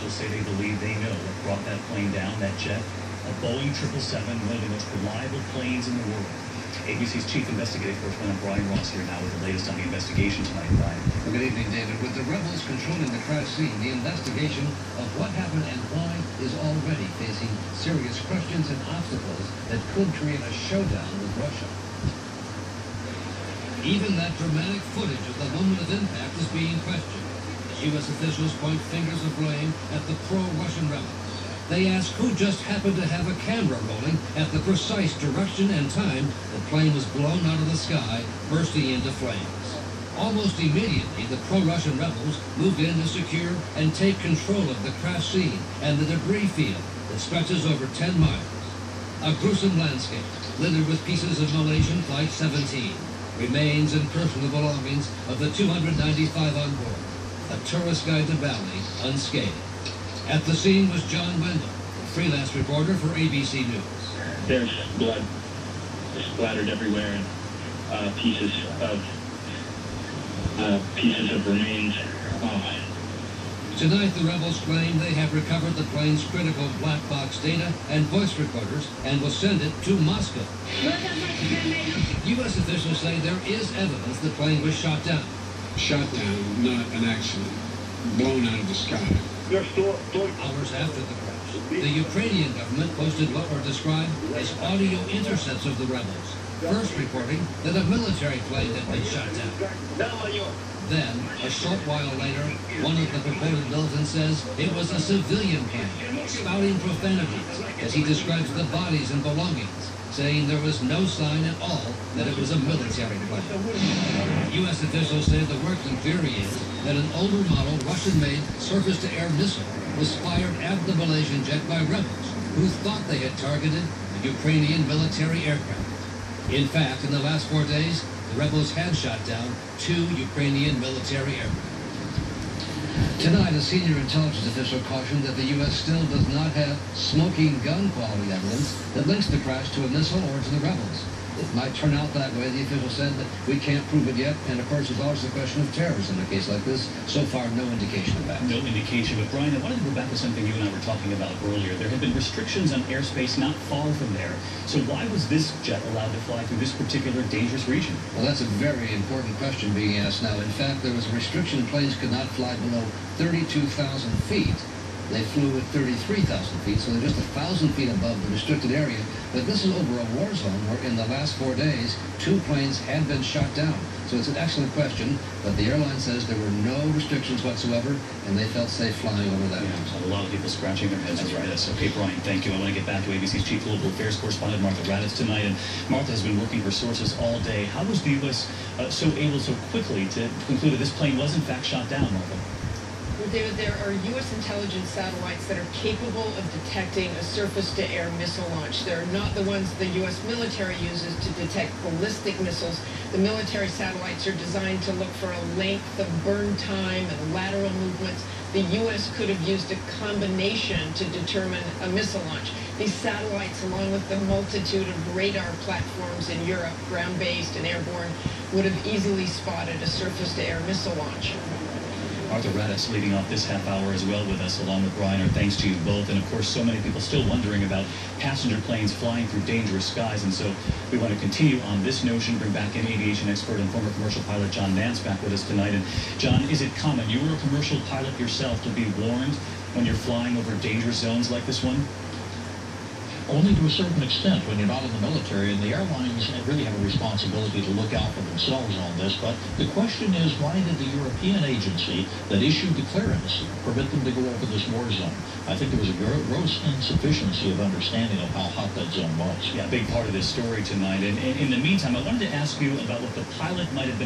officials say they believe they know what brought that plane down, that jet, a Boeing 777, one of the most reliable planes in the world. ABC's chief investigative correspondent Brian Ross here now with the latest on the investigation tonight. Brian. Good evening, David. With the rebels controlling the crash scene, the investigation of what happened and why is already facing serious questions and obstacles that could create a showdown with Russia. Even that dramatic footage of the moment of impact is being questioned. U.S. officials point fingers of blame at the pro-Russian rebels. They ask who just happened to have a camera rolling at the precise direction and time the plane was blown out of the sky, bursting into flames. Almost immediately, the pro-Russian rebels moved in to secure and take control of the crash scene and the debris field that stretches over 10 miles. A gruesome landscape littered with pieces of Malaysian Flight 17, remains and personal belongings of the 295 on board. A tourist guide to Bali unscathed. At the scene was John Wendell, a freelance reporter for ABC News. There's blood splattered everywhere and pieces of remains. Oh. Tonight, the rebels claim they have recovered the plane's critical black box data and voice recorders and will send it to Moscow. U.S. officials say there is evidence the plane was shot down. Shot down, not an accident. Blown out of the sky. Hours after the crash, the Ukrainian government posted what were described as audio intercepts of the rebels, first reporting that a military plane had been shot down. Then, a short while later, one of the purported militants says it was a civilian plane, spouting profanities as he describes the bodies and belongings, saying there was no sign at all that it was a military plane. U.S. officials say the working theory is that an older model Russian-made surface-to-air missile was fired at the Malaysian jet by rebels who thought they had targeted a Ukrainian military aircraft. In fact, in the last 4 days, the rebels had shot down 2 Ukrainian military aircraft. Tonight, a senior intelligence official cautioned that the U.S. still does not have smoking gun quality evidence that links the crash to a missile or to the rebels. It might turn out that way, the official said, but we can't prove it yet. And, of course, there's always the question of terrorism in a case like this. So far, no indication of that. No indication. But, Brian, I wanted to go back to something you and I were talking about earlier. There have been restrictions on airspace not far from there. So why was this jet allowed to fly through this particular dangerous region? Well, that's a very important question being asked now. In fact, there was a restriction. Planes could not fly below 32,000 feet. They flew at 33,000 feet, so they're just 1,000 feet above the restricted area. But this is over a war zone where in the last 4 days, 2 planes had been shot down. So it's an excellent question, but the airline says there were no restrictions whatsoever, and they felt safe flying over that. Yeah, so a lot of people scratching their heads over this. Okay, Brian, thank you. I want to get back to ABC's chief global affairs correspondent, Martha Raddatz, tonight. And Martha has been working for sources all day. How was the U.S. So able so quickly to conclude that this plane was in fact shot down, Martha? Well, David, there are U.S. intelligence satellites that are capable of detecting a surface-to-air missile launch. They're not the ones the U.S. military uses to detect ballistic missiles. The military satellites are designed to look for a length of burn time and lateral movements. The U.S. could have used a combination to determine a missile launch. These satellites, along with the multitude of radar platforms in Europe, ground-based and airborne, would have easily spotted a surface-to-air missile launch. Martha Raddatz leading off this half hour as well with us, along with Brian. Our thanks to you both. And, of course, so many people still wondering about passenger planes flying through dangerous skies. And so we want to continue on this notion, bring back in aviation expert and former commercial pilot John Nance back with us tonight. And, John, is it common, you were a commercial pilot yourself, to be warned when you're flying over dangerous zones like this one? Only to a certain extent when you're not in the military, and the airlines really have a responsibility to look out for themselves on this. But the question is, why did the European agency that issued the clearance permit them to go over this war zone? I think there was a gross insufficiency of understanding of how hot that zone was. Yeah, a big part of this story tonight. And in the meantime, I wanted to ask you about what the pilot might have been